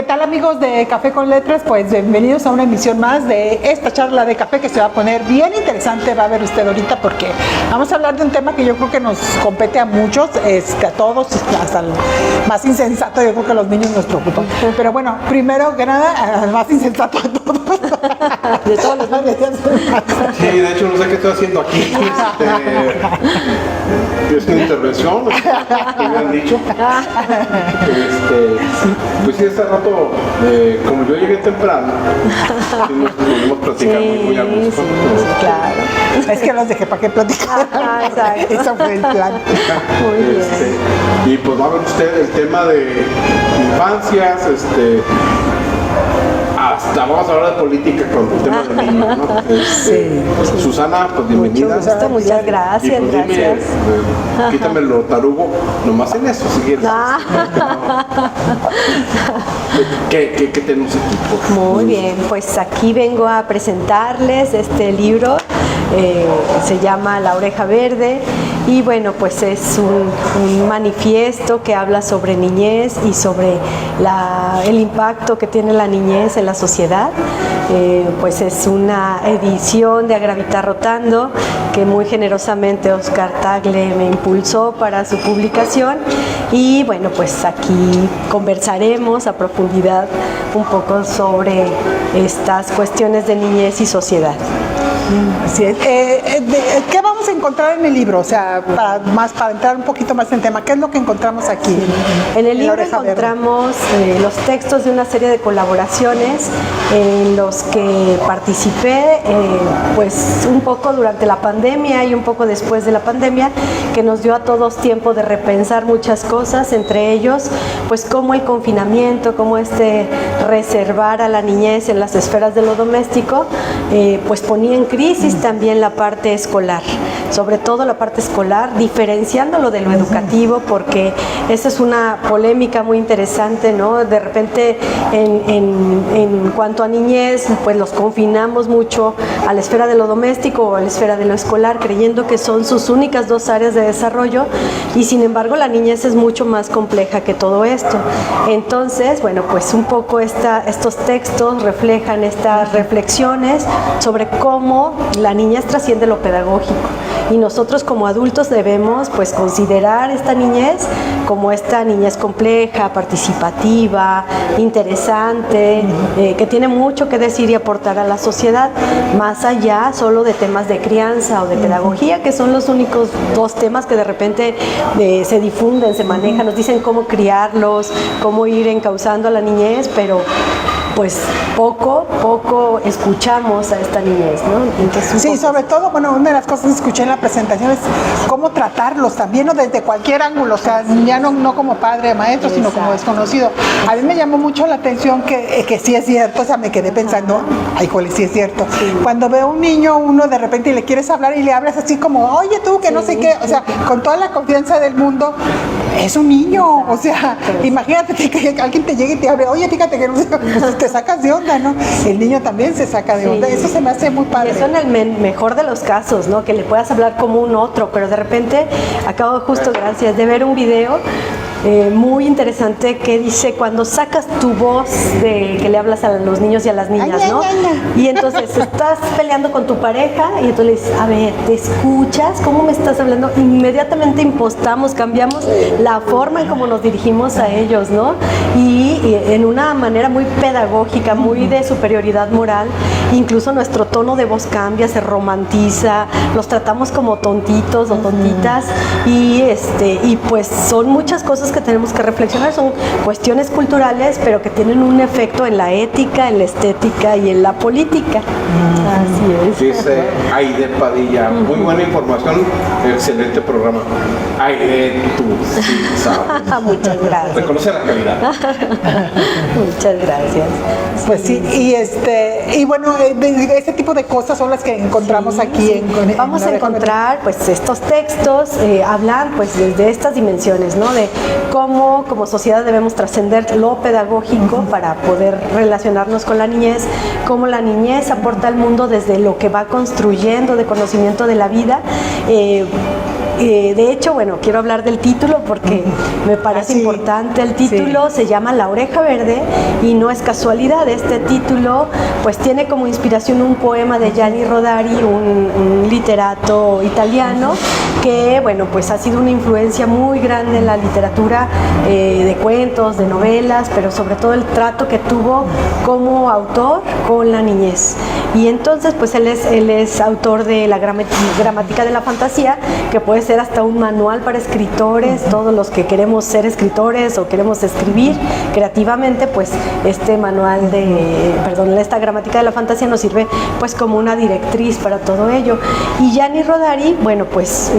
¿Qué tal, amigos de Café con Letras? Pues bienvenidos a una emisión más de esta charla de café que se va a poner bien interesante, va a ver usted ahorita, porque vamos a hablar de un tema que yo creo que nos compete a muchos, a todos, hasta el más insensato, yo creo que a los niños nos preocupan. Pero bueno, primero que nada, al más insensato de todos. De todos los niños. Sí, de hecho no sé qué estoy haciendo aquí. Es una intervención, que me han dicho. Pues sí, hace rato, como yo llegué temprano, sí nos pudimos platicar muy a gusto. Claro. Es que los dejé para que platicar. Exacto. Eso fue el plan. Muy bien. Y pues va a ver usted el tema de infancias, hasta vamos a hablar de política con el tema de niños, ¿no? Sí. Susana, pues bienvenida. Mucho gusto, muchas gracias, Y pues dime, gracias. Quítame lo tarugo, nomás en eso, si quieres. ¿Qué tenemos aquí? Muy bien, pues aquí vengo a presentarles este libro, se llama La Oreja Verde, y bueno, pues es un manifiesto que habla sobre niñez y sobre el impacto que tiene la niñez en la sociedad. Pues es una edición de Agravitar Rotando que muy generosamente Oscar Tagle me impulsó para su publicación, y bueno, pues aquí conversaremos a profundidad un poco sobre estas cuestiones de niñez y sociedad. Así es. ¿Qué vamos a encontrar en el libro? O sea, para entrar un poquito más en el tema, ¿qué es lo que encontramos aquí? En el libro encontramos los textos de una serie de colaboraciones en los que participé, pues un poco durante la pandemia y un poco después de la pandemia, que nos dio a todos tiempo de repensar muchas cosas, entre ellos, pues cómo el confinamiento, cómo reservar a la niñez en las esferas de lo doméstico, pues ponía en crisis también la parte escolar, sobre todo la parte escolar, diferenciándolo de lo educativo, porque esa es una polémica muy interesante, ¿no? De repente, en cuanto a niñez, pues los confinamos mucho a la esfera de lo doméstico o a la esfera de lo escolar, creyendo que son sus únicas dos áreas de desarrollo, y sin embargo la niñez es mucho más compleja que todo esto. Entonces, bueno, pues un poco estos textos reflejan estas reflexiones sobre cómo la niñez trasciende lo pedagógico, y nosotros como adultos debemos pues considerar esta niñez como esta niñez compleja, participativa, interesante, que tiene mucho que decir y aportar a la sociedad, más allá solo de temas de crianza o de pedagogía, que son los únicos dos temas que de repente se difunden, se manejan, nos dicen cómo criarlos, cómo ir encauzando a la niñez, pero pues poco escuchamos a esta niñez, ¿no? Entonces, sí, sobre todo, bueno, una de las cosas que escuché en la presentación es cómo tratarlos también, ¿no? Desde cualquier ángulo, o sea, ya no como padre, maestro, sino como desconocido. A mí me llamó mucho la atención que sí es cierto, o sea, me quedé pensando, ay, jole, sí es cierto. Sí. Cuando veo a un niño, uno de repente le quieres hablar y le hablas así como, oye, tú, que no sé qué, o sea, con toda la confianza del mundo, es un niño, o sea, imagínate que alguien te llegue y te hable, oye, fíjate que no sé, pues te sacas de onda, ¿no? El niño también se saca de onda, eso se me hace muy padre. Y eso en el mejor de los casos, ¿no? Que le puedas hablar como un otro, pero de repente acabo justo, gracias, de ver un video muy interesante que dice cuando sacas tu voz que le hablas a los niños y a las niñas, ¿no? Y entonces estás peleando con tu pareja y entonces le dices, a ver, ¿te escuchas? ¿Cómo me estás hablando? Inmediatamente impostamos, cambiamos la forma en cómo nos dirigimos a ellos, ¿no? Y en una manera muy pedagógica, muy de superioridad moral, incluso nuestro tono de voz cambia, se romantiza, los tratamos como tontitos o tontitas, y pues son muchas cosas que tenemos que reflexionar, son cuestiones culturales, pero que tienen un efecto en la ética, en la estética y en la política. Así es. Dice Aide Padilla, muy buena información, excelente programa. Aide, tú sí sabes. Muchas gracias. Reconoce la calidad. Muchas gracias. Pues sí, y bueno, ese tipo de cosas son las que encontramos aquí. Vamos a encontrar pues estos textos, hablan pues desde estas dimensiones, ¿no? De cómo como sociedad debemos trascender lo pedagógico para poder relacionarnos con la niñez, cómo la niñez aporta al mundo desde lo que va construyendo de conocimiento de la vida, de hecho, bueno, quiero hablar del título porque me parece importante. El título se llama La Oreja Verde y no es casualidad. Este título pues tiene como inspiración un poema de Gianni Rodari, un literato italiano que, bueno, pues ha sido una influencia muy grande en la literatura de cuentos, de novelas, pero sobre todo el trato que tuvo como autor con la niñez. Y entonces pues él es autor de la gramática de la fantasía, que puede ser hasta un manual para escritores. Todos los que queremos ser escritores o queremos escribir creativamente, pues este manual esta gramática de la fantasía nos sirve pues como una directriz para todo ello. Y Gianni Rodari, bueno, pues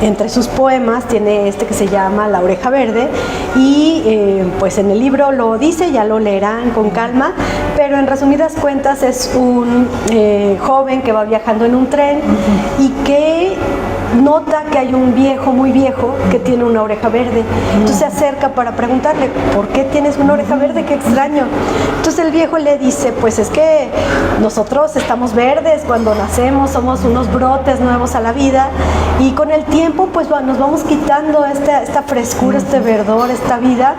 entre sus poemas tiene este que se llama La Oreja Verde y pues en el libro lo dice, ya lo leerán con calma, pero en resumidas cuentas es un joven que va viajando en un tren y que nota que hay un viejo, muy viejo, que tiene una oreja verde. Entonces se acerca para preguntarle, ¿por qué tienes una oreja verde? ¡Qué extraño! Entonces el viejo le dice, pues es que nosotros estamos verdes cuando nacemos, somos unos brotes nuevos a la vida y con el tiempo pues nos vamos quitando esta frescura, este verdor, esta vida,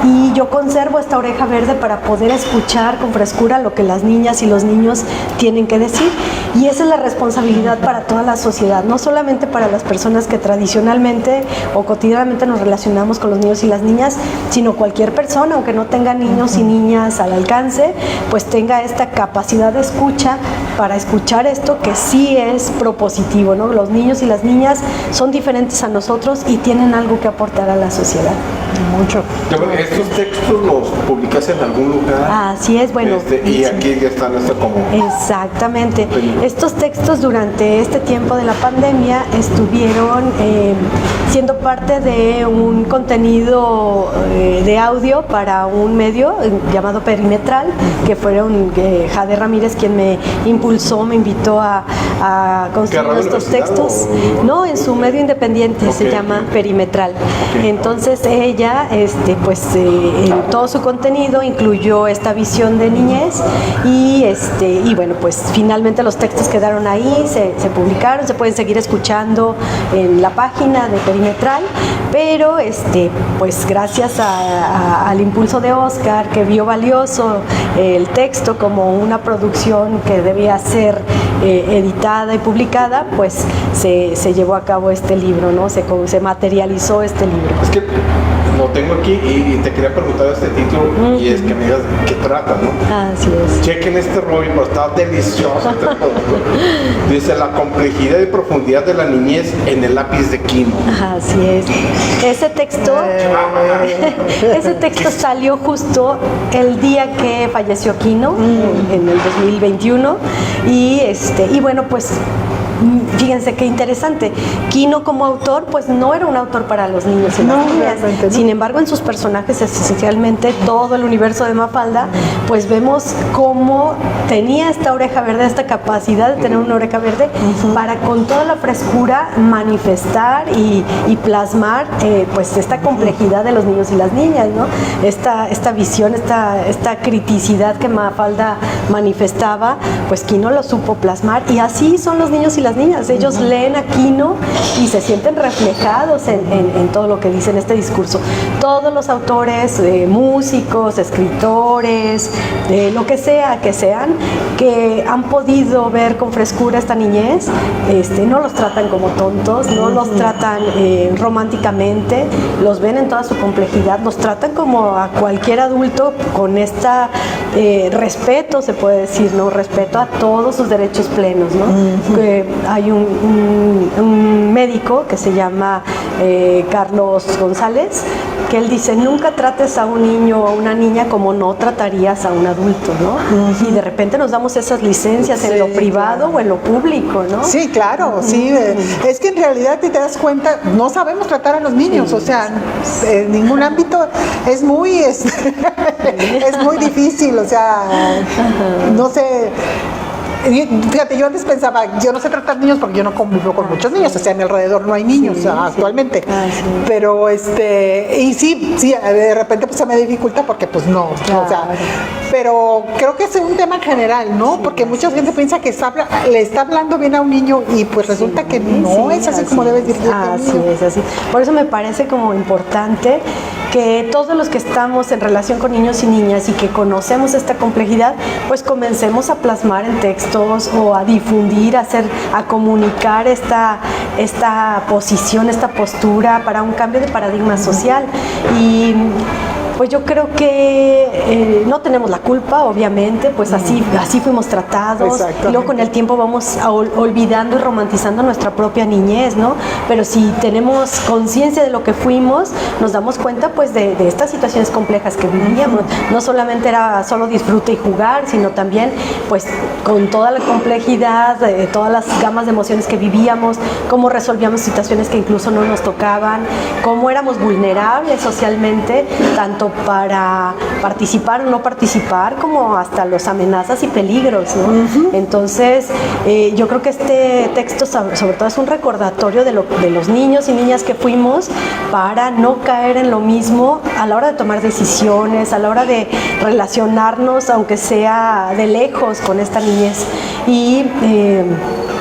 y yo conservo esta oreja verde para poder escuchar con frescura lo que las niñas y los niños tienen que decir. Y esa es la responsabilidad para toda la sociedad, no solamente para las personas que tradicionalmente o cotidianamente nos relacionamos con los niños y las niñas, sino cualquier persona, aunque no tenga niños y niñas al alcance, pues tenga esta capacidad de escucha para escuchar esto que sí es propositivo, ¿no? Los niños y las niñas son diferentes a nosotros y tienen algo que aportar a la sociedad. Mucho. ¿Estos textos los publicas en algún lugar? Así es, bueno. Y aquí ya están como... Exactamente. Estos textos durante este tiempo de la pandemia estuvieron siendo parte de un contenido de audio para un medio llamado Perimetral, que fueron Jade Ramírez quien me impulsó, me invitó a construir estos textos. No, en su medio independiente, se llama Perimetral. Entonces ella, pues en todo su contenido incluyó esta visión de niñez y bueno, pues finalmente los textos quedaron ahí, se publicaron, se pueden seguir escuchando en la página de Perimetral, pero pues gracias al impulso de Oscar, que vio valioso el texto como una producción que debía ser editada y publicada, pues se llevó a cabo este libro, ¿no? Se materializó este libro. Es que lo tengo aquí y te quería preguntar este título y es que me digas de qué trata, ¿no? Así es. Chequen este rollo, pero está delicioso este producto. Dice la complejidad y profundidad de la niñez en el lápiz de Quino. Así es. Ese texto salió justo el día que falleció Quino, en el 2021, y bueno, pues fíjense qué interesante. Quino como autor, pues no era un autor para los niños y las niñas. Sin embargo, en sus personajes, esencialmente todo el universo de Mafalda, pues vemos cómo tenía esta oreja verde, esta capacidad de tener una oreja verde para con toda la frescura manifestar y plasmar pues esta complejidad de los niños y las niñas, ¿no? Esta visión, esta criticidad que Mafalda manifestaba, pues Quino lo supo plasmar, y así son los niños y las niñas. Ellos leen a Quino y se sienten reflejados en todo lo que dice en este discurso. Todos los autores, músicos, escritores, lo que sea que sean, que han podido ver con frescura esta niñez, no los tratan como tontos, no los tratan románticamente, los ven en toda su complejidad, los tratan como a cualquier adulto con esta respeto, se puede decir, ¿no? Respeto a todos sus derechos plenos, ¿no? Hay un médico que se llama Carlos González, que él dice: nunca trates a un niño o a una niña como no tratarías a un adulto, ¿no? Y de repente nos damos esas licencias en lo privado o en lo público, ¿no? Sí, claro, sí. Es que en realidad te das cuenta, no sabemos tratar a los niños, o sea, en ningún ámbito es muy difícil, o sea, no sé. Fíjate, yo antes pensaba, yo no sé tratar niños porque yo no convivo con muchos niños, o sea, a mi alrededor no hay niños actualmente. Sí. Pero y sí, de repente pues se me dificulta porque pues no, Claro. o sea, pero creo que es un tema general, ¿no? Porque mucha gente piensa que le está hablando bien a un niño y pues resulta que no es así como debes dirigirte a un Así niño. es, así. Por eso me parece como importante que todos los que estamos en relación con niños y niñas y que conocemos esta complejidad, pues comencemos a plasmar en textos o a difundir, a comunicar esta posición, esta postura para un cambio de paradigma social. Y pues yo creo que no tenemos la culpa, obviamente, pues así fuimos tratados, y luego con el tiempo vamos olvidando y romantizando nuestra propia niñez, ¿no? Pero si tenemos conciencia de lo que fuimos, nos damos cuenta pues de estas situaciones complejas que vivíamos. No solamente era solo disfrute y jugar, sino también pues con toda la complejidad, todas las gamas de emociones que vivíamos, cómo resolvíamos situaciones que incluso no nos tocaban, cómo éramos vulnerables socialmente, tanto para participar o no participar, como hasta las amenazas y peligros, ¿no? Entonces, yo creo que este texto sobre todo es un recordatorio de los niños y niñas que fuimos, para no caer en lo mismo a la hora de tomar decisiones, a la hora de relacionarnos, aunque sea de lejos, con esta niñez. Y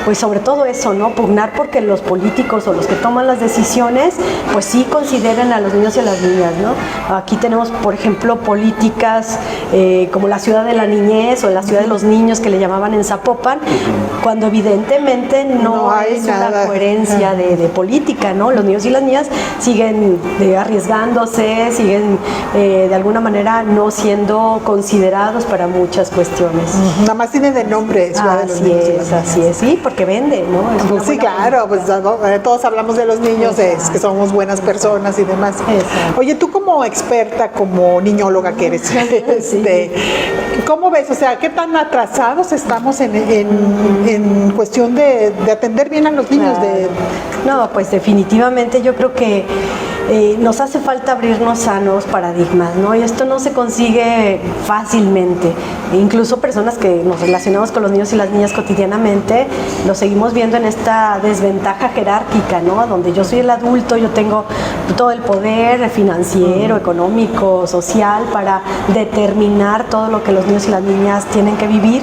pues sobre todo eso, ¿no? Pugnar porque los políticos o los que toman las decisiones, pues sí consideren a los niños y a las niñas, ¿no? Aquí tenemos, por ejemplo, políticas como la ciudad de la niñez o la ciudad de los niños, que le llamaban en Zapopan, cuando evidentemente no hay una coherencia de política, ¿no? Los niños y las niñas siguen arriesgándose, siguen de alguna manera no siendo considerados para muchas cuestiones. Nada más tiene de nombre ciudad de los niños y las niñas. Así es, sí, porque vende, ¿no? Pues sí, claro, pues todos hablamos de los niños, que somos buenas personas y demás. Exacto. Oye, tú como experta, como niñóloga que eres, ¿cómo ves? O sea, ¿qué tan atrasados estamos en cuestión de atender bien a los niños? Claro. No, pues definitivamente yo creo que nos hace falta abrirnos a nuevos paradigmas, ¿no? Y esto no se consigue fácilmente. Incluso personas que nos relacionamos con los niños y las niñas cotidianamente, lo seguimos viendo en esta desventaja jerárquica, ¿no? Donde yo soy el adulto, yo tengo todo el poder financiero, económico, social, para determinar todo lo que los niños y las niñas tienen que vivir.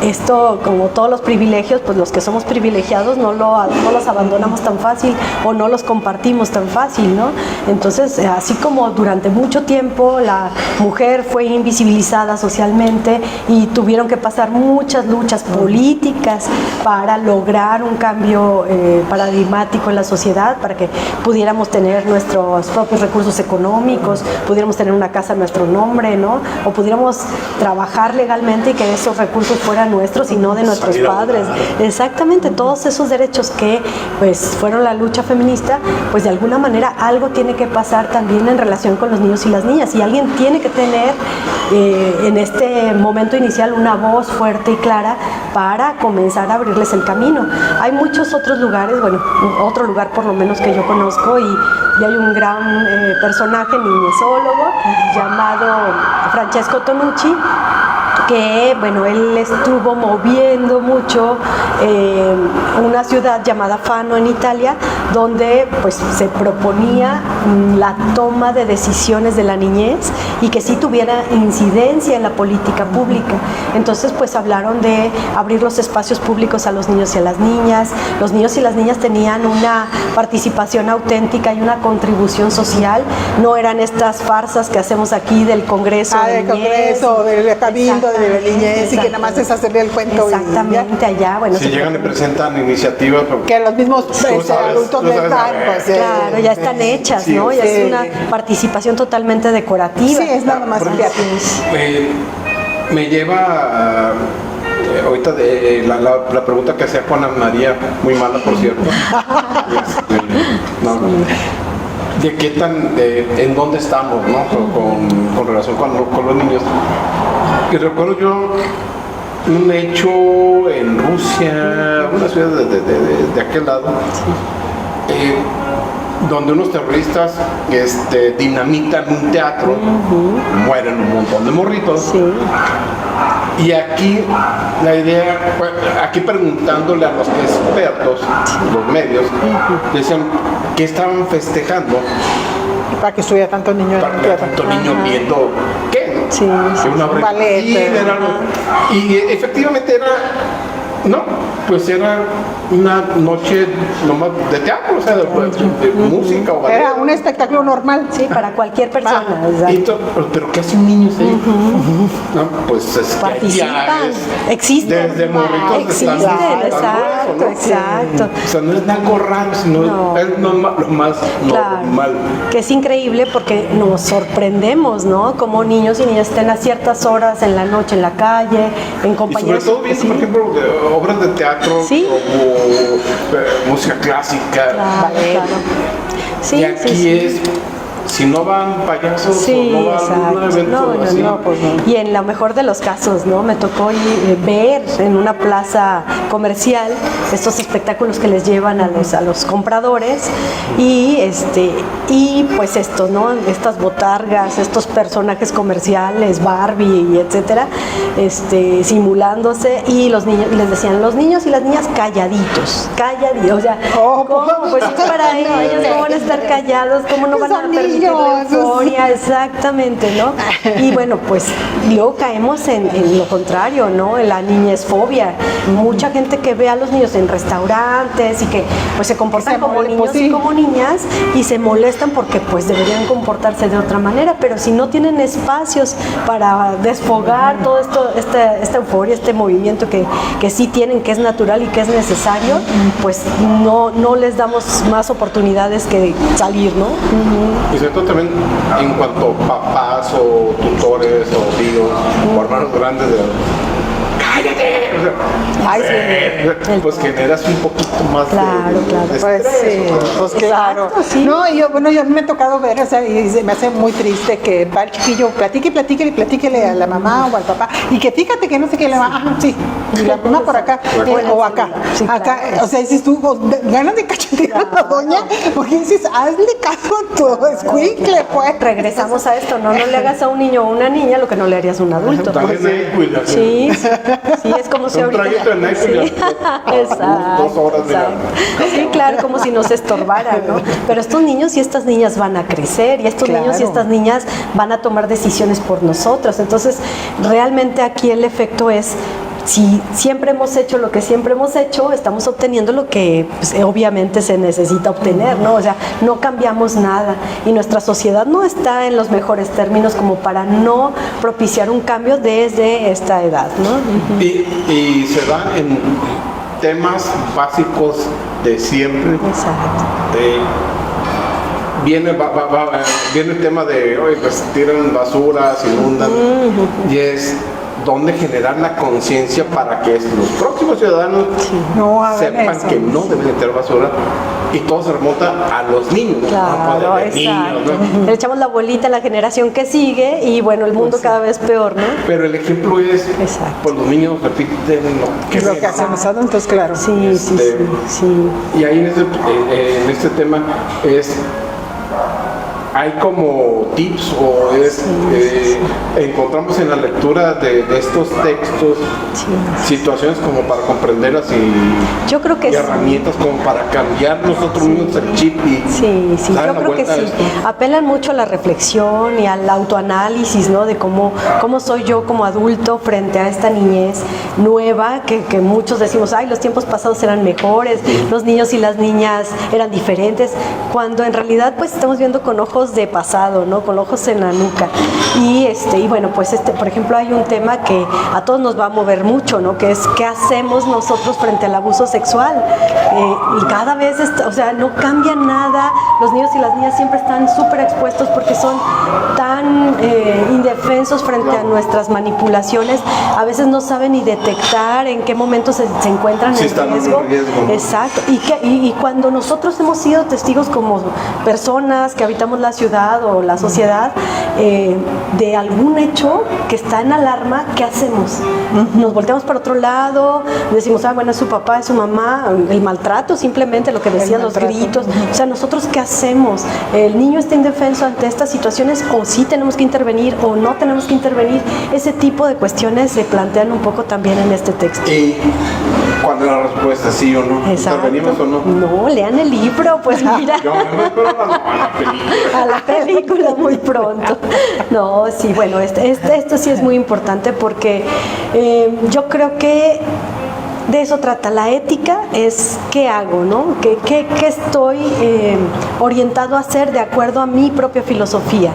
Esto, como todos los privilegios, pues los que somos privilegiados no los abandonamos tan fácil o no los compartimos tan fácil, ¿no? Entonces, así como durante mucho tiempo la mujer fue invisibilizada socialmente y tuvieron que pasar muchas luchas políticas para lograr un cambio paradigmático en la sociedad, para que pudiéramos tener nuestros propios recursos económicos, pudiéramos tener una casa a nuestro nombre, ¿no? O pudiéramos trabajar legalmente y que esos recursos fueran nuestros y no de nuestros padres. Exactamente, todos esos derechos que pues fueron la lucha feminista, pues de alguna manera algo tiene que pasar también en relación con los niños y las niñas, y alguien tiene que tener en este momento inicial una voz fuerte y clara para comenzar a abrirles el camino. Hay muchos otros lugares, bueno, otro lugar por lo menos que yo conozco, y hay un gran personaje niñezólogo llamado Francesco Tonucci, que, bueno, él estuvo moviendo mucho una ciudad llamada Fano en Italia, donde pues se proponía la toma de decisiones de la niñez y que sí tuviera incidencia en la política pública. Entonces pues hablaron de abrir los espacios públicos a los niños y a las niñas. Los niños y las niñas tenían una participación auténtica y una contribución social. No eran estas farsas que hacemos aquí del Congreso de del Congreso, del Cabildo, de la niñez, y que nada más es hacerle el cuento. Exactamente, allá, bueno. Si llegan y presentan iniciativas, que los mismos adultos no están, pues. Claro, ya están hechas, sí, ¿no? Ya es una participación totalmente decorativa. Sí, es nada más. Me lleva a, ahorita la pregunta que hacía Juana María, muy mala por cierto. De qué tan, en dónde estamos, ¿no? Con relación con los niños. Y recuerdo yo un hecho en Rusia, una ciudad de aquel lado, donde unos terroristas dinamitan un teatro, mueren un montón de morritos. Sí. Y aquí la idea, pues, aquí preguntándole a los expertos, los medios, decían que estaban festejando Para que estuviera tanto niño para que tanto niño viendo qué, ¿no? Sí, sí, Una obra ballet, era algo. Y efectivamente era, no, pues era una noche nomás de teatro, o sea, de música o ballet. Era un espectáculo normal. Sí, para cualquier persona. Y exacto. pero ¿qué hace un niño ahí? No, pues es que Participan, ya existen. desde morritos Existen, están exacto, grueso, ¿no? exacto. O sea, no es algo raro, sino No. es lo más Claro, normal. que es increíble porque nos sorprendemos, ¿no? Como niños y niñas estén a ciertas horas en la noche en la calle, en Y sobre compañías. todo viendo, Sí, por ejemplo, obras de teatro Sí. o música clásica. claro, claro. Sí, Y aquí sí, sí. es, si no van payasos Sí, o no van a un exacto. evento así. pues no. Y en lo mejor de los casos, ¿no? Me tocó ver en una plaza comercial estos espectáculos que les llevan a los compradores y pues esto, ¿no? Estas botargas, estos personajes comerciales, Barbie y etcétera, simulándose, y los niños les decían, los niños y las niñas calladitos, o sea, ¿cómo? Pues es para ellos, ¿cómo van a estar callados? ¿Cómo no van a Son permitir la niños, euforia? Exactamente, ¿no? Y bueno, pues luego caemos en lo contrario, ¿no? En la niñezfobia. Mucha gente que ve a los niños en restaurantes y que pues se comportan Se como mole- niños pues sí. y como niñas y se molestan porque pues deberían comportarse de otra manera, pero si no tienen espacios para desfogar todo esto, esta euforia, este movimiento que sí tienen, que es natural y que es necesario, pues no les damos más oportunidades que salir, ¿no? Y sobre todo también en cuanto a papás o tutores o tíos o hermanos grandes de ¡cállate! O sea, Ay, sí. pues generas un poquito más Claro, claro. de Pues estrés, sí, ¿no? pues claro. Exacto, sí. No, yo me ha tocado ver, o sea, y se me hace muy triste que va el chiquillo, platíquele a la mamá o al papá, y que fíjate que no sé qué le va, sí, y la mamá por acá, o acá, Sí, acá, claro. o sea, dices tú, ganas de cachetear a la doña, porque dices, hazle caso a tu escuincle, pues. Regresamos a esto, no le hagas a un niño o una niña lo que no le harías a un adulto. También NyQuil, Sí, sí, es como si un ahorita... traguito de NyQuil, Exacto, 2 horas, mira. exacto. Sí, claro, como si nos estorbara, ¿no? Pero estos niños y estas niñas van a crecer y estos niños y Claro. estas niñas van a tomar decisiones por nosotros. Entonces, realmente aquí el efecto es... Si siempre hemos hecho lo que siempre hemos hecho, estamos obteniendo lo que pues, obviamente se necesita obtener, ¿no? O sea, no cambiamos nada y nuestra sociedad no está en los mejores términos como para no propiciar un cambio desde esta edad, ¿no? Y se da en temas básicos de siempre. Exacto. Viene el tema de, oye, pues tiran basura, se inundan, y es donde generar la conciencia para que los próximos ciudadanos No hagan sepan eso. que no deben tirar basura, y todo se remonta a los niños, ¿no? Claro, De niños, ¿no? Le echamos la bolita a la generación que sigue y bueno, el mundo cada vez peor, ¿no? Pero el ejemplo es, Exacto. pues los niños repiten lo Lo que hacen los adultos, claro. Sí, sí, sí. Y ahí en este tema hay como tips o encontramos en la lectura de estos textos situaciones como para comprenderlas y, Yo creo que y sí. herramientas como para cambiar nosotros mismos el chip y Sí, darle yo la creo que vuelta a sí. esto. Apelan mucho a la reflexión y al autoanálisis, ¿no? De cómo soy yo como adulto frente a esta niñez nueva, que muchos decimos, ay, los tiempos pasados eran mejores, los niños y las niñas eran diferentes, cuando en realidad pues estamos viendo con ojos de pasado, ¿no? Con ojos en la nuca. Y bueno, pues por ejemplo, hay un tema que a todos nos va a mover mucho, ¿no? Que es qué hacemos nosotros frente al abuso sexual. Y cada vez, o sea, no cambia nada. Los niños y las niñas siempre están súper expuestos porque son tan indefensos frente a nuestras manipulaciones. A veces no saben ni detectar en qué momento se encuentran Sí, en están en riesgo. riesgo, ¿no? Exacto. Y cuando nosotros hemos sido testigos como personas que habitamos la ciudad o la sociedad de algún hecho que está en alarma, ¿qué hacemos? Nos volteamos para otro lado, decimos, bueno, es su papá, es su mamá, el maltrato, simplemente lo que decían los gritos. O sea, ¿nosotros qué hacemos? ¿El niño está indefenso ante estas situaciones o sí tenemos que intervenir o no tenemos que intervenir? Ese tipo de cuestiones se plantean un poco también en este texto. ¿Y cuál es la respuesta? ¿Sí o no? Exacto. ¿Intervenimos o no? No, lean el libro, pues mira. Yo me espero a la película. A la película muy pronto. No, sí, bueno, esto sí es muy importante porque yo creo que de eso trata. La ética es qué hago, ¿no? ¿Qué estoy orientado a hacer de acuerdo a mi propia filosofía?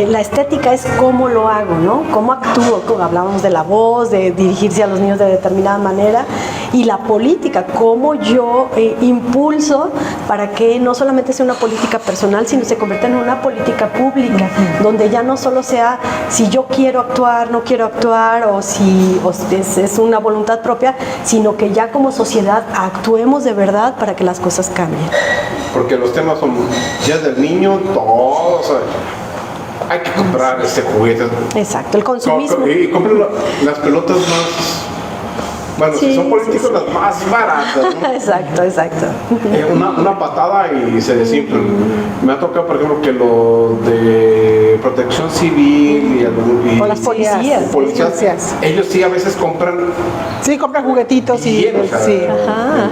La estética es cómo lo hago, ¿no? Cómo actúo, como hablábamos de la voz, de dirigirse a los niños de determinada manera. Y la política, cómo yo impulso para que no solamente sea una política personal, sino se convierta en una política pública, donde ya no solo sea si yo quiero actuar, no quiero actuar, o si es una voluntad propia, sino que ya como sociedad actuemos de verdad para que las cosas cambien. Porque los temas son ya del niño, todos. Hay que comprar juguetes. Exacto, el consumismo. Y compren las pelotas más. Bueno, Sí, si son políticos, sí, sí. las más baratas, ¿no? Exacto. Una patada y se desinflan. Me ha tocado, por ejemplo, que lo de protección civil y O las policías. policías, ellos sí a veces compran. Sí, compran juguetitos y Bien, o sea, sí. Ajá.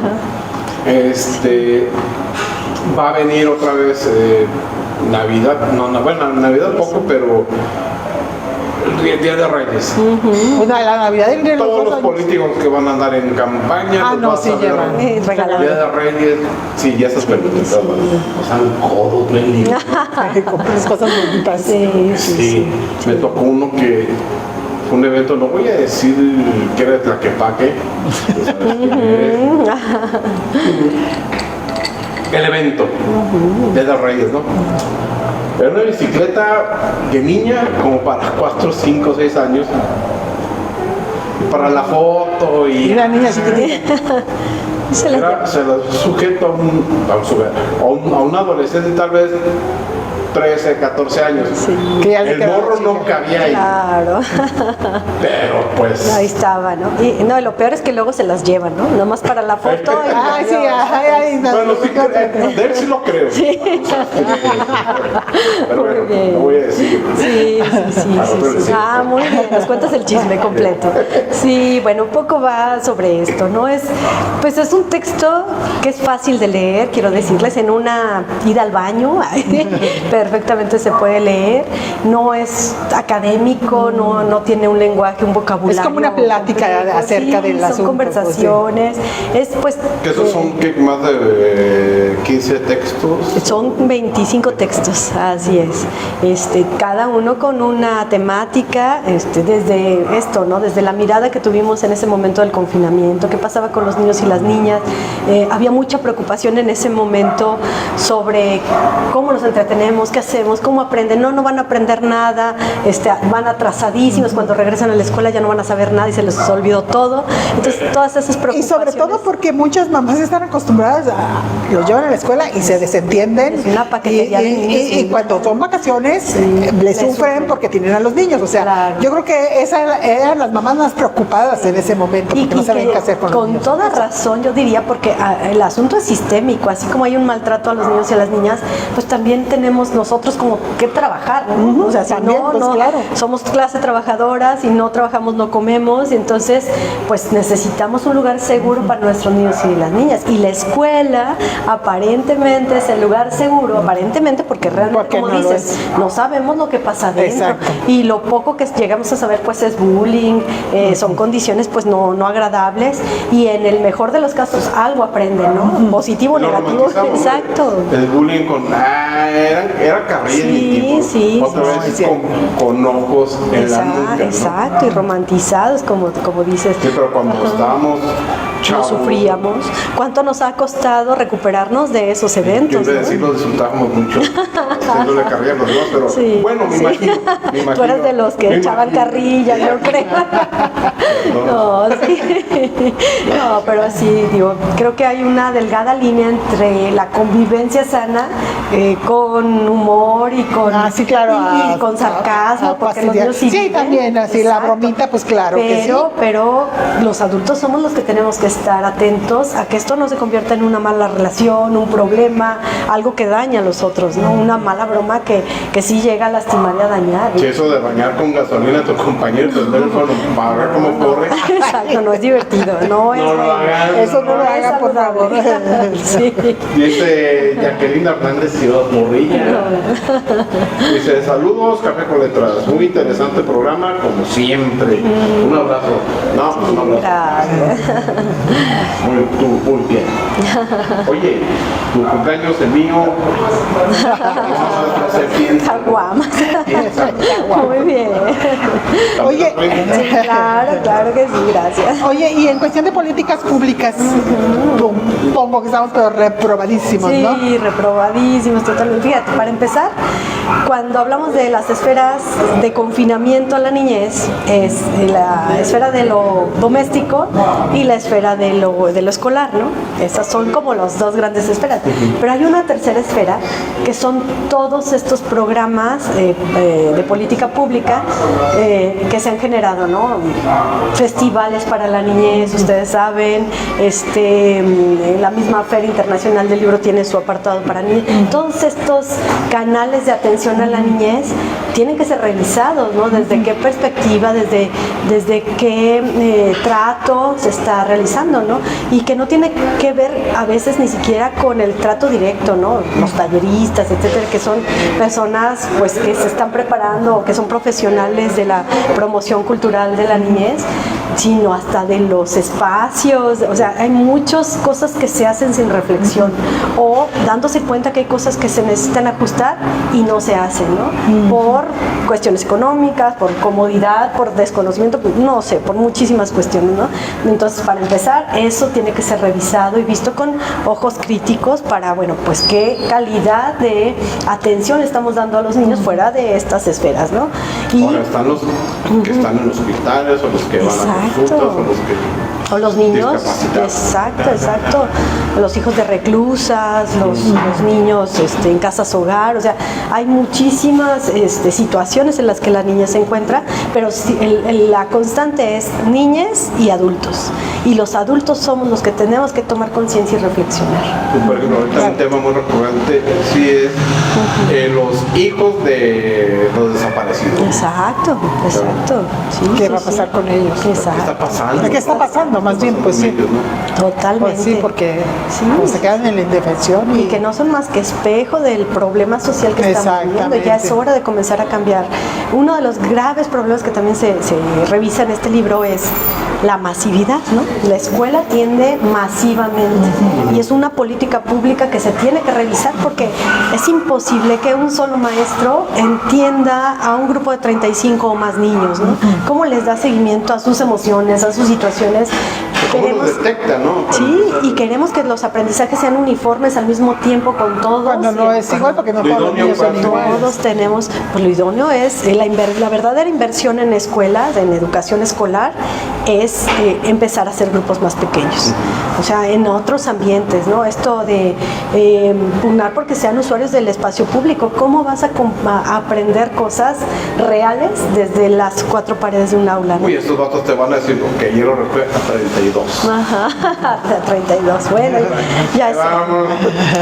Va a venir otra vez Navidad, bueno, Navidad poco, pero el Día de Reyes. Una de la Navidad y de Todos los años. políticos que van a andar en campaña, los no, vas sí a ver. llevan. El Regalando. Día de Reyes, sí, ya esas pelotitas, o sea, un codo, no el libro. Compras cosas bonitas. Sí. Me tocó uno que fue un evento, no voy a decir que era de Tlaquepaque, tú sabes quién eres. El evento de Reyes, ¿no? Era una bicicleta de niña como para 4, 5, 6 años. Para la foto Y y la niña chiquitita. Se la se la sujeto a un adolescente tal vez 13, 14 años. Que ya le El quedaba morro no chica. cabía ahí, Claro. pero pues... Ahí estaba, ¿no? Y no, lo peor es que luego se las llevan, ¿no? Nomás para la foto. Y Ay, sí, ay, no. Bueno, sí, de él sí lo creo. Sí. Pero bueno, Muy bien. no voy a decir. Sí. Muy bien, nos cuentas el chisme completo. Sí, bueno, un poco va sobre esto, ¿no? Pues es un texto que es fácil de leer, quiero decirles, en una ida al baño, perfectamente se puede leer, no es académico, no tiene un lenguaje, un vocabulario. Es como una plática complejo. acerca del asunto, Son conversaciones, es pues... Que esos son ¿qué? Más de 15 textos. Son 25 textos, así es. Cada uno con una temática, desde esto, ¿no? Desde la mirada que tuvimos en ese momento del confinamiento, qué pasaba con los niños y las niñas. Había mucha preocupación en ese momento sobre cómo nos entretenemos, qué hacemos, cómo aprenden. No van a aprender nada, van atrasadísimos, cuando regresan a la escuela ya no van a saber nada y se les olvidó todo. Entonces, todas esas Y preocupaciones. sobre todo porque muchas mamás están acostumbradas a los llevan a la escuela y se desentienden. Es una paquetería de niños. Y cuando son vacaciones le sufren porque tienen a los niños. O sea, Claro. yo creo que eran las mamás más preocupadas en ese momento porque no sabían qué hacer con los niños. Toda razón, yo diría, porque el asunto es sistémico, así como hay un maltrato a los niños y a las niñas, pues también tenemos nosotros como que trabajar, ¿no? O sea, si también, no, pues, no, claro. somos clase trabajadora, si no trabajamos no comemos, y entonces pues necesitamos un lugar seguro para nuestros niños y las niñas. Y la escuela aparentemente es el lugar seguro, aparentemente porque realmente, Porque como no lo dices, no sabemos lo que pasa adentro. Exacto. Y lo poco que llegamos a saber pues es bullying, son condiciones pues no agradables, y en el mejor de los casos algo aprenden, ¿no? Positivo o Lo negativo. romantizamos, ¿no? Exacto. El bullying con... era carrilla en mi tiempo. Sí, Otra sí, vez sí. con ojos en la nuca, ¿no? Exacto, y romantizados, como dices. Sí, pero cuando estábamos No chavos, sufríamos. ¿Cuánto nos ha costado recuperarnos de esos que eventos? en vez de ¿no? decirlo disfrutábamos mucho haciéndole carrilla a los dos, pero Sí, bueno, me sí. imagino. Tú eres de los que Me echaban imagino. carrilla, yo creo. No, sí. No, pero sí, digo, creo que hay una delgada línea entre la convivencia sana con humor y con, sí, claro, y con sarcasmo, porque los niños sí sí, viven. también, así la bromita, pues claro que sí. Pero los adultos somos los que tenemos que estar atentos a que esto no se convierta en una mala relación, un problema, algo que daña a los otros, ¿no? Una mala broma que sí llega a lastimar y a dañar. Sí, eso de bañar con gasolina a tu compañero, prender el teléfono para ver cómo corre. Exacto, no es divertido, no es No lo hagan. Eso no lo hagan, por favor. Sí. Dice Jacqueline Hernández Ciudad Morrilla. Dice, saludos, Café con Letras. Muy interesante programa, como siempre. Un abrazo. No, pues un abrazo. Gracias. Muy bien. Oye, tu cumpleaños, el mío. No se piensa. Caguamas. Muy bien. Oye, Sí, claro que sí, gracias. oye, y en cuestión de políticas públicas, supongo que estamos pero reprobadísimos, ¿no? Sí, reprobadísimos totalmente. Fíjate, para empezar, cuando hablamos de las esferas de confinamiento a la niñez, es la esfera de lo doméstico y la esfera de lo escolar, ¿no? Esas son como las dos grandes esferas. Pero hay una tercera esfera que son todos estos programas de política pública que se han generado, ¿no? Festivales para la niñez, ustedes saben, la misma Feria Internacional del Libro tiene su apartado para niñez. Todos estos canales de atención a la niñez tienen que ser revisados, ¿no? Desde qué perspectiva, desde qué trato se está realizando, ¿no? Y que no tiene que ver a veces ni siquiera con el trato directo, ¿no? Los talleristas, etcétera, que son personas pues que se están preparando, que son profesionales de la promoción cultural de la niñez, sino hasta de los espacios. O sea, hay muchas cosas que se hacen sin reflexión o dándose cuenta que hay cosas que se necesitan ajustar y no se hacen, ¿no? Por cuestiones económicas, por comodidad, por desconocimiento, no sé, por muchísimas cuestiones, ¿no? Entonces, para empezar, eso tiene que ser revisado y visto con ojos críticos para, bueno, pues qué calidad de atención estamos dando a los niños fuera de estas esferas, ¿no? Y ahora están los que están en hospitales o los que van a consultas o los que... O los niños, discapacitados. exacto. Los hijos de reclusas, los niños en casas hogar, o sea, hay muchísimas situaciones en las que la niña se encuentra, pero la constante es niñez y adultos. Y los adultos somos los que tenemos que tomar conciencia y reflexionar. Por ejemplo, ahorita un tema muy recurrente sí es los hijos de los desaparecidos. Exacto. Sí, ¿Qué sí, va a pasar sí. con ellos? ¿Qué está Exacto. pasando? ¿Qué está pasando? Más bien, pues sí. Ellos, ¿no? Totalmente. Pues sí, porque Sí. pues, se quedan en la indefensión Y que no son más que espejo del problema social que estamos viviendo. Ya es hora de comenzar a cambiar. Uno de los graves problemas que también se revisa en este libro es la masividad, ¿no? La escuela tiende masivamente y es una política pública que se tiene que revisar porque es imposible que un solo maestro entienda a un grupo de 35 o más niños, ¿no? ¿Cómo les da seguimiento a sus emociones, a sus situaciones? ¿Cómo los detecta, no? Sí, y queremos que los aprendizajes sean uniformes al mismo tiempo con todos. Cuando no es igual, porque no Lo todos los idóneo niños son para iguales. Todos tenemos, pues lo idóneo es, la verdadera inversión en escuelas, en educación escolar, es empezar a hacer grupos más pequeños. O sea, en otros ambientes, ¿no? Esto de pugnar porque sean usuarios del espacio público. ¿Cómo vas a aprender cosas reales desde las cuatro paredes de un aula, ¿no? Uy, estos vatos te van a decir, ok, yo lo recuerdo a 32. Ajá, 32, bueno, ya es. Vamos.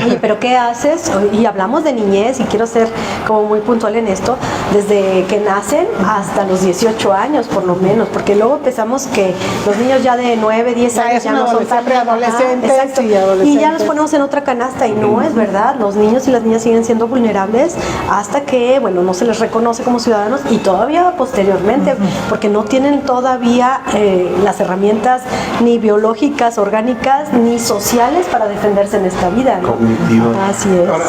Oye, pero ¿qué haces? Y hablamos de niñez y quiero ser como muy puntual en esto, desde que nacen hasta los 18 años por lo menos, porque luego pensamos que los niños ya de 9, 10 Ya años es ya una no son tan preadolescentes exacto. y adolescentes. Y ya los ponemos en otra canasta y no es verdad, los niños y las niñas siguen siendo vulnerables hasta que, bueno, no se les reconoce como ciudadanos y todavía posteriormente, porque no tienen todavía las herramientas ni biológicas, orgánicas, ni sociales para defenderse en esta vida, ¿no? Cognitivas. Así es. Ahora,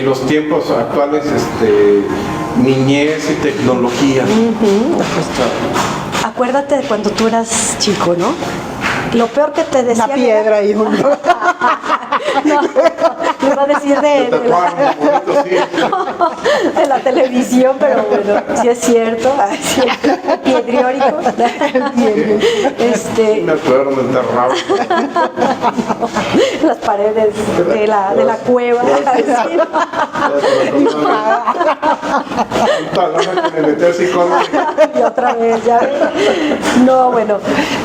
los tiempos actuales, niñez y tecnología. Acuérdate de cuando tú eras chico, ¿no? Lo peor que te decían Una piedra y un... No, le iba a decir de la televisión, pero bueno, sí es cierto. Sí, el piedriórico. Me acuerdo del terrado. Las paredes de la cueva. Y otra vez, ya ves. No, bueno,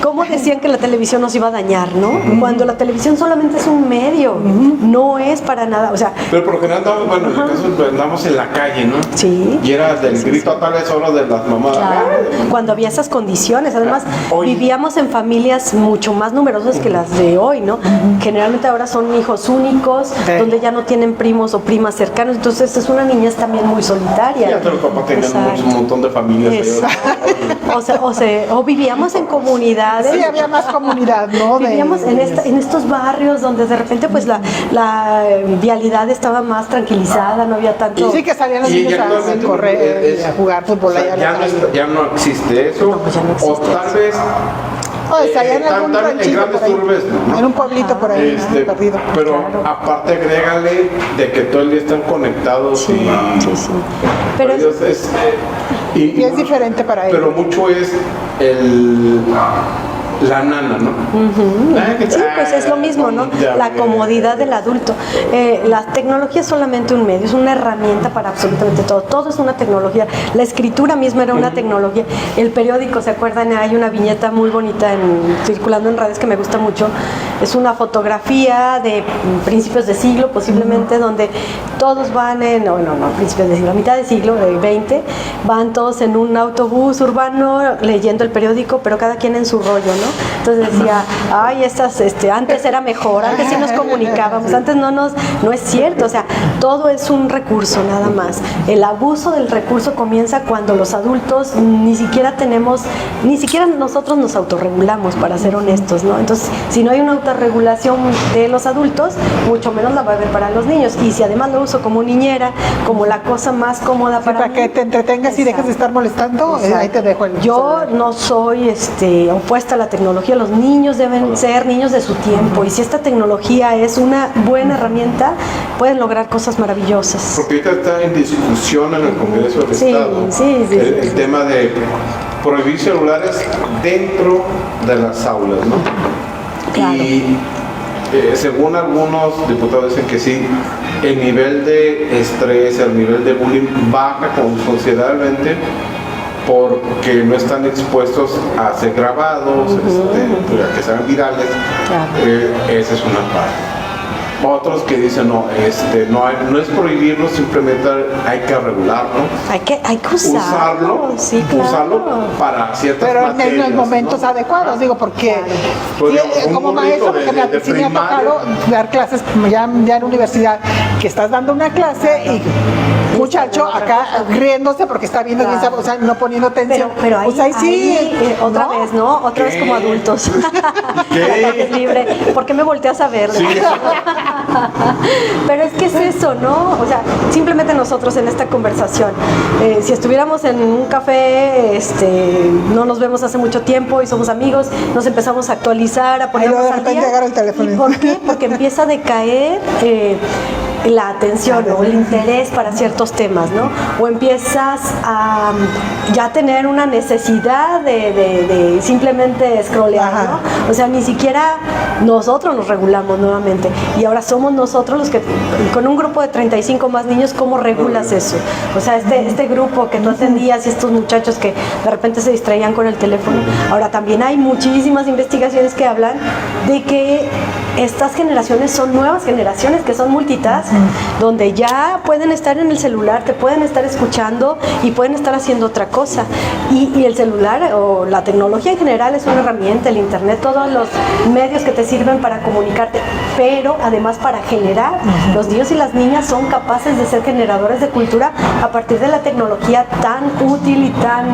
¿cómo decían que la televisión nos iba a dañar, no? Cuando la televisión solamente es un medio, no es para nada, o sea... Pero por lo general, bueno, en el caso andamos en la calle, ¿no? Sí. Y era del grito a tales horas de las mamás. Claro, cuando había esas condiciones, además vivíamos en familias mucho más numerosas que las de hoy, ¿no? Generalmente ahora son hijos únicos, donde ya no tienen primos o primas cercanos, entonces es una niñez también muy solitaria. Y hasta los papás tenían un montón de familias. O vivíamos en comunidades. Sí, había más comunidad, ¿no? Vivíamos en estos barrios donde de repente pues la vialidad estaba más tranquilizada, no había tanto... Sí, que salían los niños a correr, a jugar fútbol. Ya no existe eso. No, pues ya no existe o tal vez... en algún en grandes urbes, ¿no? En un pueblito por ahí, perdido. Pero claro, agrégale de que todo el día están conectados. Sí. Pero ellos y es diferente para ellos. Pero mucho es la nana, ¿no? Sí, pues es lo mismo, ¿no? La comodidad del adulto. La tecnología es solamente un medio, es una herramienta para absolutamente todo. Todo es una tecnología. La escritura misma era una tecnología. El periódico, ¿se acuerdan? Hay una viñeta muy bonita circulando en redes que me gusta mucho. Es una fotografía de principios de siglo, posiblemente, donde todos van principios de siglo, a mitad de siglo, de 20, van todos en un autobús urbano leyendo el periódico, pero cada quien en su rollo, ¿no? Entonces decía, antes era mejor, antes sí nos comunicábamos, antes no es cierto, o sea, todo es un recurso nada más. El abuso del recurso comienza cuando los adultos ni siquiera nosotros nos autorregulamos, para ser honestos, ¿no? Entonces, si no hay una autorregulación de los adultos, mucho menos la va a haber para los niños. Y si además lo uso como niñera, como la cosa más cómoda para mí, que te entretengas y dejes de estar molestando, ahí te dejo el... Yo no soy opuesta a la tecnología. Los niños deben ser niños de su tiempo, y si esta tecnología es una buena herramienta, pueden lograr cosas maravillosas. Porque ahorita está en discusión en el Congreso del Estado el tema de prohibir celulares dentro de las aulas, ¿no? Claro. Y según algunos diputados dicen que sí, el nivel de estrés, el nivel de bullying baja considerablemente, porque no están expuestos a ser grabados, a que sean virales. Claro. Esa es una parte. Otros que dicen no es prohibirlo, simplemente hay que regularlo. Hay que usarlo. Sí, claro. Usarlo para ciertas materias, en los momentos adecuados, digo, porque como maestro, porque sí me ha tocado dar clases ya en universidad, que estás dando una clase y muchacho acá riéndose porque está viendo, o sea, no poniendo atención. Pero ahí otra vez, ¿no? Otra vez como adultos. Es libre. ¿Por qué me volteas a ver? Sí. Pero es que es eso, ¿no? O sea, simplemente nosotros en esta conversación, si estuviéramos en un café, no nos vemos hace mucho tiempo y somos amigos, nos empezamos a actualizar, a ponernos al día. El teléfono. ¿Y por qué? Porque empieza a decaer la atención o el interés para ciertos temas, ¿no? O empiezas a ya tener una necesidad de simplemente scrollear, ¿no? O sea, ni siquiera nosotros nos regulamos nuevamente, y ahora somos nosotros los que, con un grupo de 35 más niños, ¿cómo regulas eso? O sea, este grupo que tú atendías y estos muchachos que de repente se distraían con el teléfono. Ahora también hay muchísimas investigaciones que hablan de que estas generaciones son nuevas generaciones que son multitask, donde ya pueden estar en el celular, te pueden estar escuchando y pueden estar haciendo otra cosa. Y el celular o la tecnología en general es una herramienta, el internet, todos los medios que te sirven para comunicarte, pero además para generar. Los niños y las niñas son capaces de ser generadores de cultura a partir de la tecnología tan útil y tan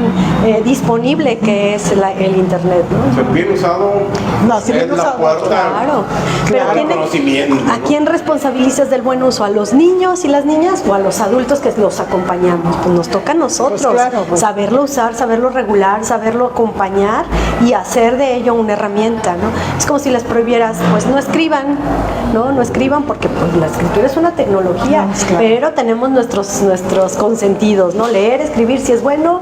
disponible que es el internet, ¿no? Se bien usado, no, sí bien usado, la puerta. Claro. Pero conocimiento, ¿a quién responsabilizas del buen dan uso? ¿A los niños y las niñas o a los adultos que los acompañamos? Pues nos toca a nosotros saberlo usar, saberlo regular, saberlo acompañar y hacer de ello una herramienta, ¿no? Es como si les prohibieras, pues no escriban, no escriban porque pues la escritura es una tecnología, pero tenemos nuestros consentidos, ¿no? Leer, escribir si es bueno,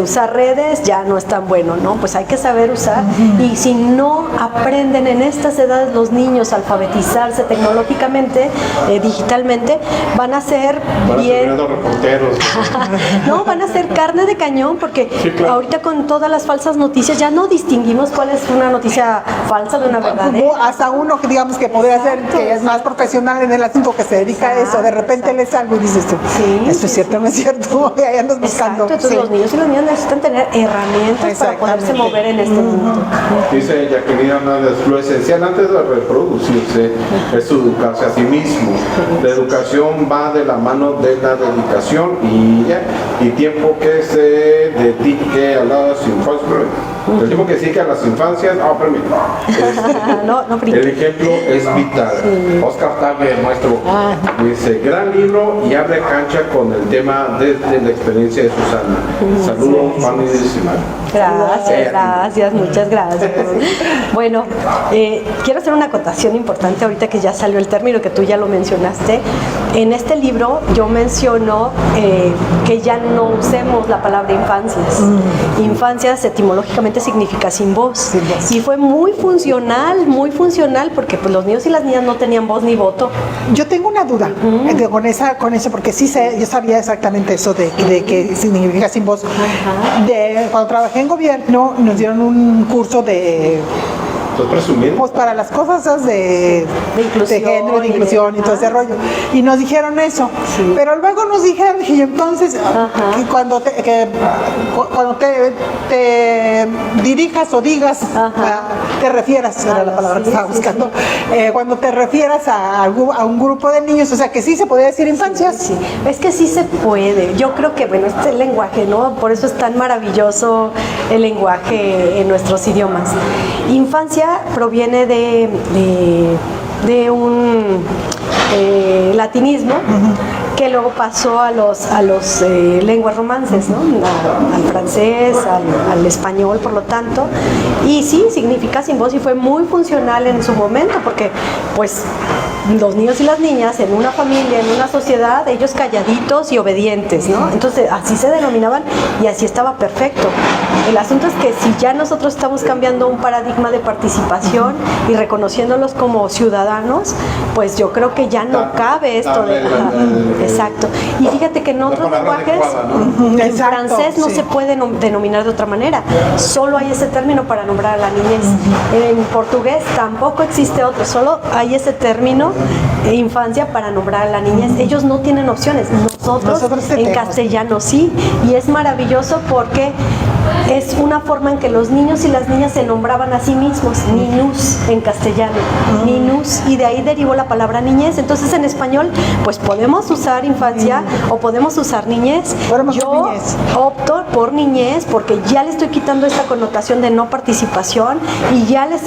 usar redes ya no es tan bueno, ¿no? Pues hay que saber usar y si no aprenden en estas edades los niños a alfabetizarse tecnológicamente, digitalmente, van a ser reporteros. no, van a ser carne de cañón porque ahorita con todas las falsas noticias ya no distinguimos cuál es una noticia falsa de una verdadera. Hasta uno que digamos que podría ser que es más profesional en el asunto, que se dedica a eso, de repente lees algo y dices tú, esto es cierto, no es cierto, y ahí andas buscando. Entonces los niños y las niñas necesitan tener herramientas para poderse mover en este mundo. Dice Jacqueline Hernández, lo esencial antes de reproducirse es educarse a sí mismo. La educación va de la mano de la dedicación y tiempo que se dedique a las infancias. El tiempo que sigue a las infancias, el ejemplo es vital. Oscar Tabe, el maestro, dice, gran libro y abre cancha con el tema desde la experiencia de Susana. Saludos, Fanny de Simar. Gracias, muchas gracias. Bueno, quiero hacer una acotación importante ahorita que ya salió el término, que tú ya lo mencionaste. En este libro yo menciono que ya no usemos la palabra infancias. Infancias etimológicamente significa sin voz. Y fue muy funcional porque pues, los niños y las niñas no tenían voz ni voto. Yo tengo una duda con eso, porque sí yo sabía exactamente eso de que significa sin voz. Cuando trabajé en gobierno nos dieron un curso de... Pues para las cosas esas de género, de inclusión y todo ese rollo. Y nos dijeron eso. Pero luego nos dijeron, y entonces, que cuando te dirijas o digas, te refieras, era la palabra que estaba buscando, cuando te refieras a un grupo de niños, o sea que sí se podía decir infancias. Sí. Es que sí se puede. Yo creo que, bueno, este es el lenguaje, ¿no? Por eso es tan maravilloso el lenguaje en nuestros idiomas. Infancia proviene de un latinismo que luego pasó a los lenguas romances, ¿no? Al francés, al español, por lo tanto, y sí, significa sin voz y fue muy funcional en su momento porque pues los niños y las niñas en una familia, en una sociedad, ellos calladitos y obedientes, ¿no? Entonces así se denominaban y así estaba perfecto. El asunto es que si ya nosotros estamos cambiando un paradigma de participación y reconociéndolos como ciudadanos, pues yo creo que ya no cabe esto de... Exacto. Y fíjate que en otros lenguajes, en francés no se puede denominar de otra manera. Solo hay ese término para nombrar a la niñez. En portugués tampoco existe otro. Solo hay ese término, infancia, para nombrar a la niñez. Ellos no tienen opciones. Nosotros en castellano sí. Y es maravilloso porque es una forma en que los niños y las niñas se nombraban a sí mismos. Niñus en castellano. Niñus. Y de ahí derivó la palabra niñez. Entonces en español, pues podemos usar infancia o podemos usar niñez. Yo opto por niñez porque ya le estoy quitando esta connotación de no participación y ya les...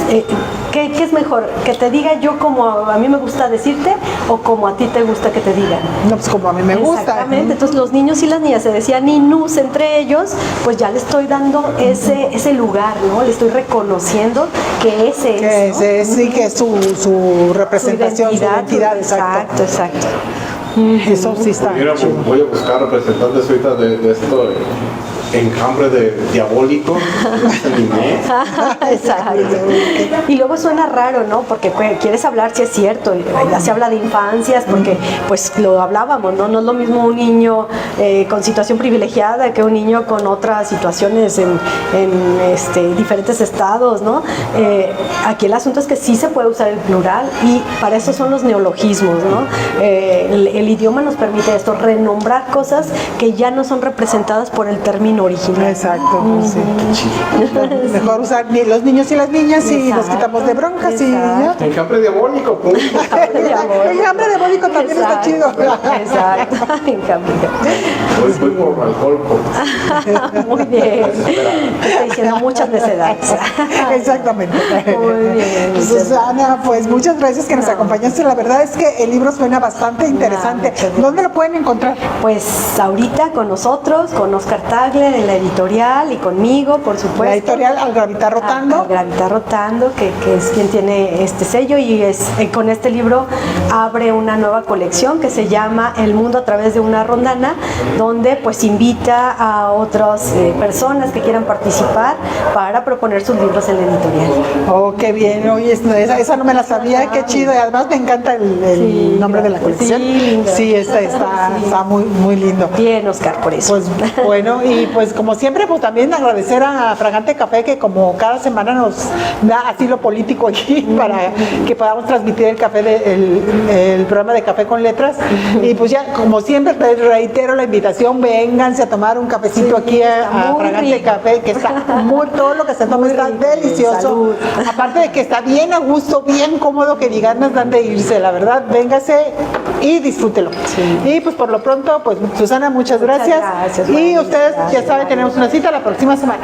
¿qué es mejor? ¿Que te diga yo como a mí me gusta decirte o como a ti te gusta que te digan? No, pues como a mí me gusta. Exactamente. Entonces los niños y las niñas se decían ninus entre ellos, pues ya le estoy dando ese lugar, ¿no? Le estoy reconociendo que ese es, ¿no? Sí, que es su representación, su identidad, exacto. Eso sí está. Voy a buscar representantes ahorita de esto enjambre de diabólico. Exacto. Y luego suena raro, ¿no? Porque quieres hablar, si es cierto, ya se habla de infancias, porque pues lo hablábamos, ¿no? No es lo mismo un niño con situación privilegiada que un niño con otras situaciones en diferentes estados, ¿no? Aquí el asunto es que sí se puede usar el plural y para eso son los neologismos, ¿no? El idioma nos permite esto, renombrar cosas que ya no son representadas por el término tan original. Exacto, pues sí. Mejor usar los niños y las niñas y nos quitamos de broncas y ya. Enjambre diabólico, punto. El hambre diabólico también está chido. Exacto, enjambre. Voy por alcohol. Muy bien. Estoy diciendo muchas necedades. Exactamente. Muy bien. Susana, pues muchas gracias que nos acompañaste. La verdad es que el libro suena bastante interesante. ¿Dónde lo pueden encontrar? Pues ahorita con nosotros, con Oscar Tagler en la editorial y conmigo, por supuesto. La editorial Al Gravitar Rotando. Al Gravitar Rotando, que es quien tiene este sello, y con este libro abre una nueva colección que se llama El Mundo a través de una rondana, donde pues invita a otras personas que quieran participar para proponer sus libros en la editorial. Oh, qué bien. Oye, esa no me la sabía, qué chido. Y además me encanta el nombre de la colección. Sí, está muy, muy lindo. Bien, Oscar, por eso. Pues bueno, y pues como siempre, pues también agradecer a Fragante Café que como cada semana nos da asilo político aquí para que podamos transmitir el café el programa de Café con Letras. Y pues ya, como siempre, te reitero la invitación, vénganse a tomar un cafecito aquí a Fragante rico. Café, que está todo lo que se toma está rico, delicioso. salud. Aparte de que está bien a gusto, bien cómodo, que ni ganas dan de irse, la verdad, véngase y disfrútelo. Y pues por lo pronto, pues Susana, muchas gracias. gracias, y Juan. ustedes ya saben, tenemos una cita la próxima semana.